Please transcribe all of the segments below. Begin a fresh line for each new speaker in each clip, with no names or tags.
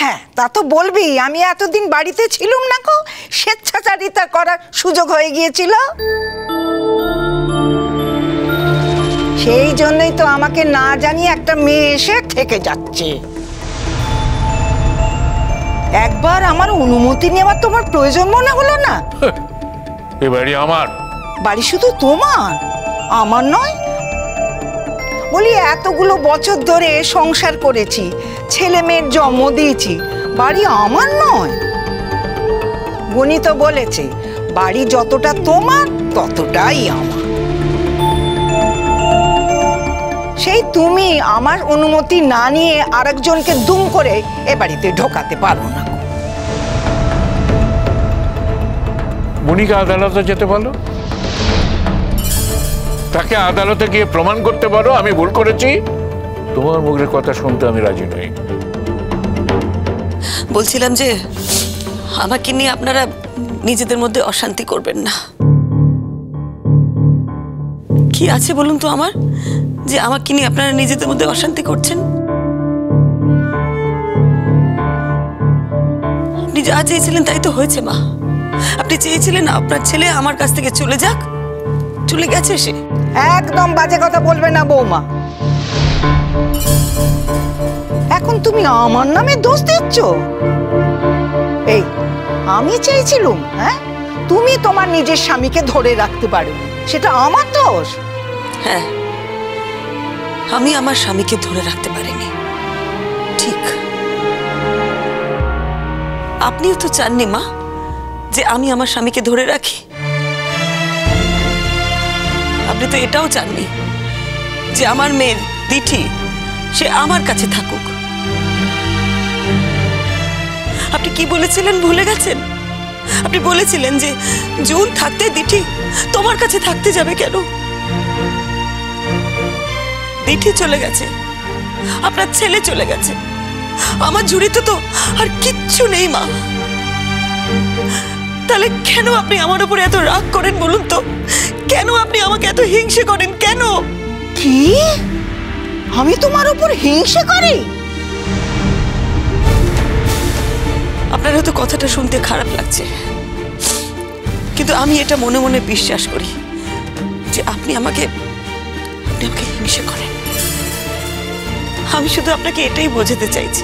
হ্যাঁ, তা তো বলবি। আমি এতদিন বাড়িতে ছিলাম না গো, স্বেচ্ছাচারিতা করার সুযোগ হয়ে গিয়েছিল। সেই জন্যই তো আমাকে না জানিয়ে একটা মেয়ে এসে থেকে যাচ্ছে। একবার আমার অনুমতি নেওয়ার তোমার প্রয়োজন মনে হলো না?
এ বাড়ি আমার।
বাড়ি শুধু তোমার, আমার নয়। বলি, এতগুলো বছর ধরে সংসার করেছি, ছেলে মেয়ের জন্ম দিয়েছি, বাড়ি আমার নয়? গণি তো বলেছে, বাড়ি যতটা তোমার ততটাই আমার। সেই তুমি আমার অনুমতি না নিয়ে আরেকজনকে দুম করে এ বাড়িতে ঢোকাতে পারো না।
মনিকে আদালতে যেতে বলো, তাকে আদালতে গিয়ে প্রমাণ করতে পারো আমি ভুল করেছি। তোমার মুখের কথা শুনতে আমি রাজি নই।
বলছিলাম যে আমাকে নিয়ে আপনারা নিজেদের মধ্যে অশান্তি করবেন না। কি আছে বলুন তো আমার, যে আমাকে নিয়ে আপনারা নিজেদের মধ্যে অশান্তি করছেন? আপনি যা চেয়েছিলেন তাই তো হয়েছে মা। আপনি চেয়েছিলেন আপনার ছেলে আমার কাছ থেকে চলে যাক, চলে গেছে সে।
একদম বাজে কথা বলবে না বৌমা। এখন তুমি আমার নামে দোষ দিচ্ছ। এই, আমি চেয়েছিলুম হ্যাঁ তুমি তোমার নিজের স্বামীকে ধরে রাখতে পারো, সেটা আমার দোষ?
হ্যাঁ, আমি আমার স্বামীকে ধরে রাখতে পারিনি, ঠিক। আপনিও তো চাননি মা যে আমি আমার স্বামীকে ধরে রাখি। আপনি তো এটাও চাননি যে আমার মেয়ে দিঠি সে আমার কাছে থাকুক। আপনি কি বলেছিলেন ভুলে গেছেন? আপনি বলেছিলেন যে জুন থাকতে দিঠি তোমার কাছে থাকতে যাবে কেন? দিঠি চলে গেছে, আপনার ছেলে চলে গেছে, আমার ঝুড়িতে তো আর কিচ্ছু নেই মা। তাহলে কেন আপনি আমার উপরে এত রাগ করেন বলুন তো? কেন আপনি আমাকে এত হিংসে করেন কেন?
কি আমি তোমার উপর হিংসে করি?
আপনার হয়তো কথাটা শুনতে খারাপ লাগছে, কিন্তু আমি এটা মনে মনে বিশ্বাস করি যে আপনি আমাকে হিংসে করেন। আমি শুধু আপনাকে এটাই বোঝাতে চাইছি,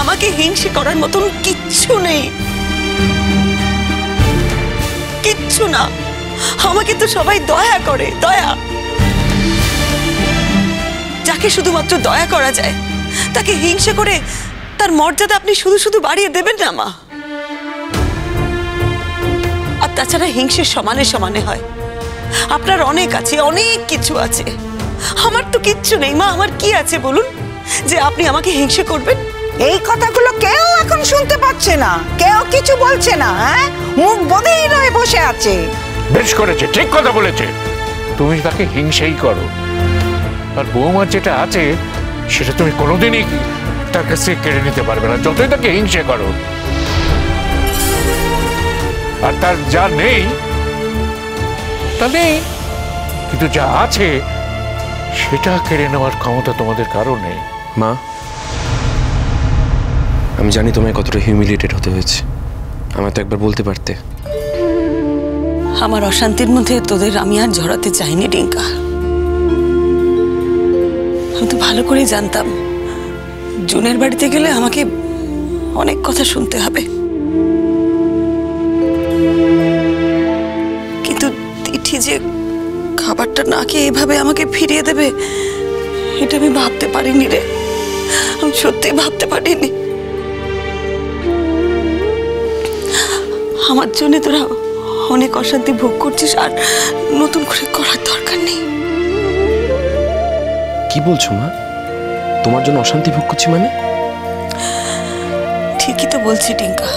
আমাকে হিংসে করার মতন কিচ্ছু নেই, কিচ্ছু না। আমাকে তো সবাই দয়া করে, দয়া। যাকে শুধুমাত্র দয়া করা যায় তাকে হিংসা করে তার মর্যাদা আপনি শুধু শুধু বাড়িয়ে দেবেন না মা। আর তাছাড়া হিংসে সমানে সমানে হয়। আপনার অনেক আছে, অনেক কিছু আছে, আমার তো কিচ্ছু নেই মা। আমার কি আছে বলুন যে আপনি আমাকে হিংসে করবেন?
এই কথাগুলো কেউ এখন শুনতে পাচ্ছে না, কেউ কিছু বলছে না। হ্যাঁ, মুখ বন্ধই রয়ে বসে আছে।
বেশ করেছে, ঠিক কথা বলেছে। তুমি তাকে হিংসেই করো, আর বৌমার যেটা আছে সেটা তুমি কোনোদিনই তার কাছ থেকে কেড়ে নিতে পারবে না, যতই তাকে হিংসে করো। আর তার যা নেই তা নেই, কিন্তু যা আছে সেটা কেড়ে নেওয়ার ক্ষমতা তোমাদের কারো নেই।
মা, আমি জানি তোমায় কতটা হিউমিলিয়েটেড হতে হয়েছে, আমায় তো একবার বলতে পারতে।
আমার অশান্তির মধ্যে তোদের আমি আর জড়াতে চাইনি টিঙ্কা। আমি তো ভালো করে জানতাম জুনের বাড়িতে গেলে আমাকে অনেক কথা শুনতে হবে, কিন্তু তিথি যে খাবারটা না খেয়ে এভাবে আমাকে ফিরিয়ে দেবে এটা আমি ভাবতে পারিনি রে। আমি সত্যি ভাবতে পারিনি। আমার জন্য তোরা অনেক অশান্তি ভোগ করছিস, আর নতুন করে করার দরকার নেই।
কি বলছো মা? তোমার জন্য অশান্তি ভোগ করছি মানে?
ঠিকই তো বলছি টিঙ্কা,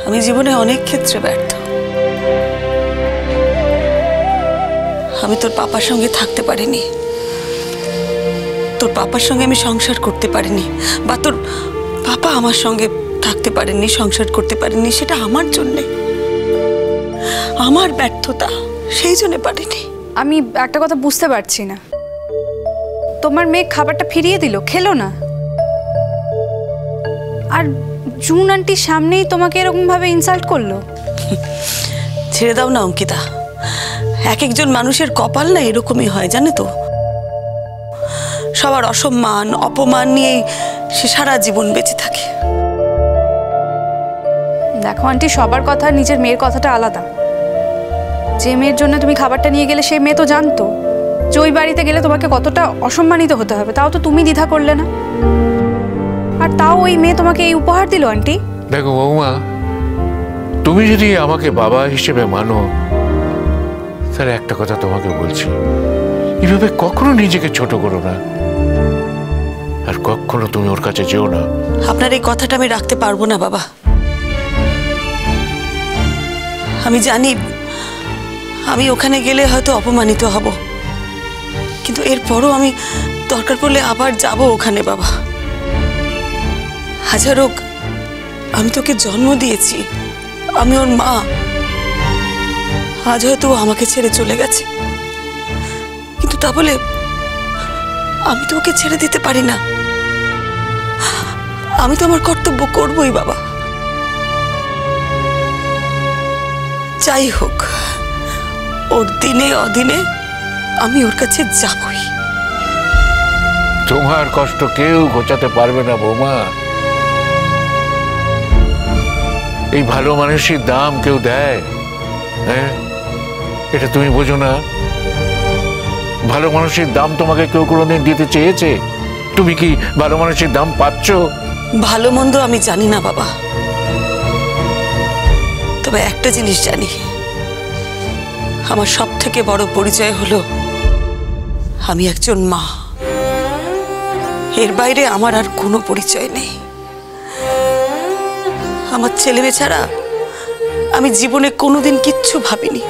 আমি জীবনে অনেক ক্ষেত্রে ব্যর্থ। আমি তোর পাপার সঙ্গে থাকতে পারিনি, তোর পাপার সঙ্গে আমি সংসার করতে পারিনি, বা তোর পাপা আমার সঙ্গে থাকতে পারেননি, সংসার করতে পারেননি। সেটা আমার জন্যে, আমার ব্যর্থতা, সেই জন্য পারিনি।
আমি একটা কথা বুঝতে পারছি না, তোমার মেয়ে খাবারটা ফিরিয়ে দিল, খেলো না? আর জুন আন্টির সামনেই তোমাকে এরকম ভাবে ইনসাল্ট করলো।
ছেড়ে দাও না অঙ্কিতা, এক একজন মানুষের কপাল না এরকমই হয় জানে তো। সবার অসম্মান অপমান নিয়ে সে সারা জীবন বেঁচে থাকে।
দেখো আন্টি, সবার কথা নিজের মেয়ের কথাটা আলাদা। যে মেয়ের জন্য তুমি খাবারটা নিয়ে গেলে সেই মেয়ে তো জানতো যে ওই বাড়িতে গেলে তোমাকে কতটা অসম্মানিত হতে হবে, তাও তো তুমি দ্বিধা করলে না। আর তাও ওই মেয়ে তোমাকে এই উপহার দিল। আন্টি
দেখো বৌমা, তুমি যদি আমাকে বাবা হিসেবে মানো, তাহলে একটা কথা তোমাকে বলছি, এভাবে কখনো নিজেকে ছোট করো না, আর কখনো তুমি ওর কাছে যেও না।
আপনার এই কথাটা আমি রাখতে পারবো না বাবা। আমি জানি আমি ওখানে গেলে হয়তো অপমানিত হব, কিন্তু এরপরও আমি দরকার পড়লে আবার যাব ওখানে বাবা। হাজার হোক আমি তোকে জন্ম দিয়েছি, আমি ওর মা। আজ হয়তো আমাকে ছেড়ে চলে গেছে, কিন্তু তা বলে আমি তো ওকে ছেড়ে দিতে পারি না। আমি তো আমার কর্তব্য করবই বাবা। যাই হোক, ওর দিনে অদিনে আমি ওর কাছে যাবই।
তোমার কষ্ট কেউ ঘোচাতে পারবে না বৌমা। এই ভালো মানুষের দাম কেউ দেয়? হ্যাঁ, এটা তুমি বোঝো না? ভালো মানুষের দাম তোমাকে কেউ কোনোদিন দিতে চেয়েছে? তুমি কি ভালো মানুষের দাম পাচ্ছ?
ভালো মন্দ আমি জানি না বাবা, তবে একটা জিনিস জানি, আমার সব থেকে বড় পরিচয় হলো আমি একজন মা। এর বাইরে আমার আর কোনো পরিচয় নেই। আমার ছেলে মেয়ে ছাড়া আমি জীবনে কোনোদিন কিচ্ছু ভাবিনি।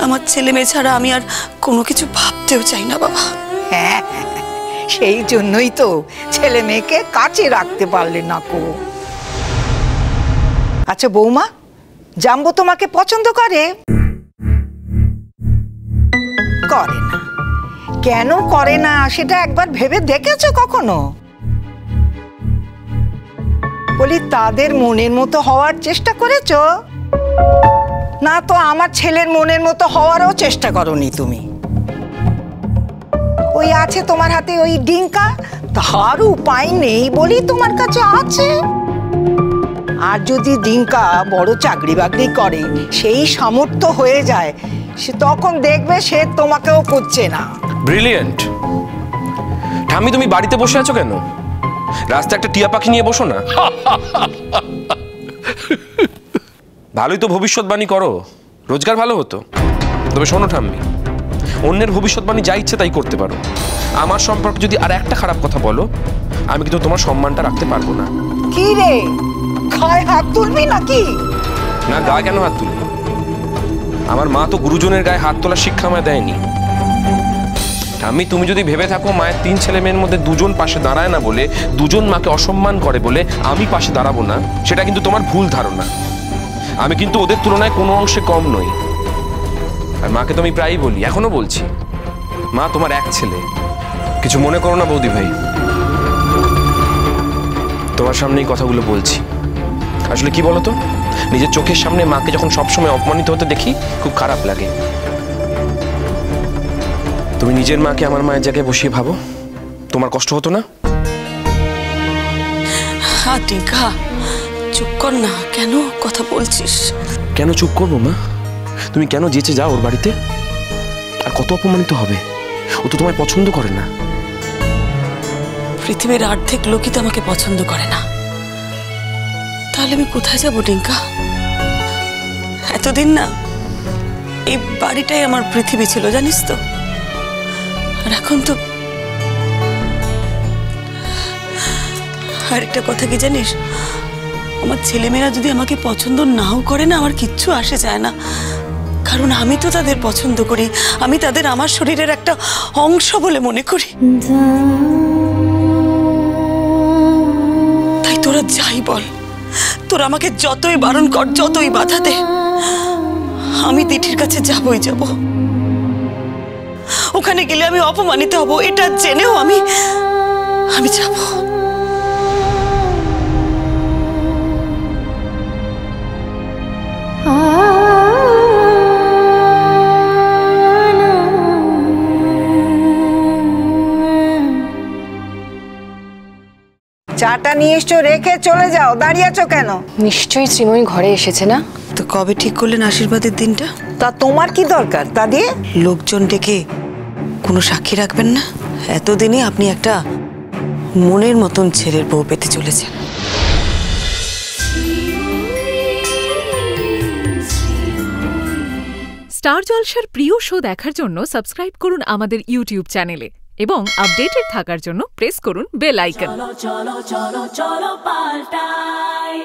আমার ছেলে মেয়ে ছাড়া আমি আর কোনো কিছু ভাবতেও চাই না বাবা।
হ্যাঁ, সেই জন্যই তো ছেলে মেয়েকে কাছে রাখতে পারলে না কো। আচ্ছা বৌমা, জাম্বো তোমাকে পছন্দ করে? করে না। কেন করে না সেটা একবার ভেবে দেখেছো কখনো? বলি, তাদের মনের মতো হওয়ার চেষ্টা করেছো? না তো আমার ছেলের মনের মতো হওয়ারও চেষ্টা করনি তুমি। ওই আছে তোমার হাতে ওই ডিঙ্কা, তার উপায় নেই বলি তোমার কাছে আছে। আর যদি ডিঙ্কা বড় চাকরি বাকরি করে, সেই সামর্থ্য হয়ে যায়, সে তখন দেখবে সে তোমাকেও খুঁজছে না।
ব্রিলিয়েন্ট। ঠাম্মি, তুমি বাড়িতে বসে আছো কেন? রাস্তায় একটা টিয়া পাখি নিয়ে বসো না। ভালোই তো ভবিষ্যৎবাণী করো, রোজগার ভালো হতো। তবে শোনো ঠাম্মি, অন্যের ভবিষ্যৎবাণী যা ইচ্ছে তাই করতে পারো। আমার সম্পর্কে যদি আর একটা খারাপ কথা বলো, আমি কিন্তু তোমার সম্মানটা রাখতে পারবো না।
কি রে, গায়ে হাত তুলবি নাকি?
না, গায়ে কেন হাত তুলবো? আমার মা তো গুরুজনের গায়ে হাত তোলার শিক্ষা আমায় দেয়নি। ঠাম্মি, তুমি যদি ভেবে থাকো মায়ের 3 ছেলে মেয়ের মধ্যে 2জন পাশে দাঁড়ায় না বলে, 2জন মাকে অসম্মান করে বলে আমি পাশে দাঁড়াবো না, সেটা কিন্তু তোমার ভুল ধারণা। আমি কিন্তু ওদের তুলনায় কোনো অংশে কম নই। আর মাকে তো আমি প্রায়ই বলি, এখনো বলছি, মা তোমার এক ছেলে। কিছু মনে করো না বৌদি ভাই, তোমার সামনেই কথাগুলো বলছি। আসলে কি বলতো, নিজের চোখের সামনে মাকে যখন সবসময় অপমানিত হতে দেখি, খুব খারাপ লাগে। তুমি নিজের মাকে আমার মায়ের জায়গায় বসিয়ে ভাবো, তোমার কষ্ট হতো না?
হ্যাঁ টিঙ্কা, চুপ কর না। কেন কথা বলছিস?
কেন চুপ করবো মা? তুমি কেন যেচে যাও ওর বাড়িতে? আর কত অপমানিত হবে? ও তো তোমায় পছন্দ করে না।
পৃথিবীর অর্ধেক লোকই তো আমাকে পছন্দ করে না, তাহলে আমি কোথায় যাবো টিঙ্কা? এতদিন না এই বাড়িটাই আমার পৃথিবী ছিল, জানিস তো। আর এখন তো আরেকটা কথা কি জানিস, আমার ছেলেমেয়েরা যদি আমাকে পছন্দ নাও করে না, আমার কিচ্ছু আসে যায় না, কারণ আমি তো তাদের পছন্দ করি। আমি তাদের আমার শরীরের একটা অংশ বলে মনে করি। তাই তোরা যাই বল, তোরা আমাকে যতই বারণ কর, যতই বাধা দে, আমি দিঠির কাছে যাবই যাব। ওখানে গেলে আমি অপমানিত হব, এটা জেনেও আমি যাব।
চাটা নিয়ে এসছো, রেখে চলে যাও, দাঁড়িয়ে আছো কেন?
নিশ্চয়ই শ্রীময়ী ঘরে এসেছে না?
তো কবে ঠিক করলেন আশীর্বাদের দিনটা?
তা তোমার কি দরকার তা দিয়ে?
লোকজন ডেকে কোনো সাক্ষী রাখবেন না? এতদিনে আপনি একটা মনের মতন ছেলের বউ পেতে চলেছেন।
স্টার জলসার প্রিয় শো দেখার জন্য সাবস্ক্রাইব করুন আমাদের ইউটিউব চ্যানেলে এবং আপডেটেড থাকার জন্য প্রেস করুন বেল আইকন।
চলো চলো চলো চলো পাল্টাই।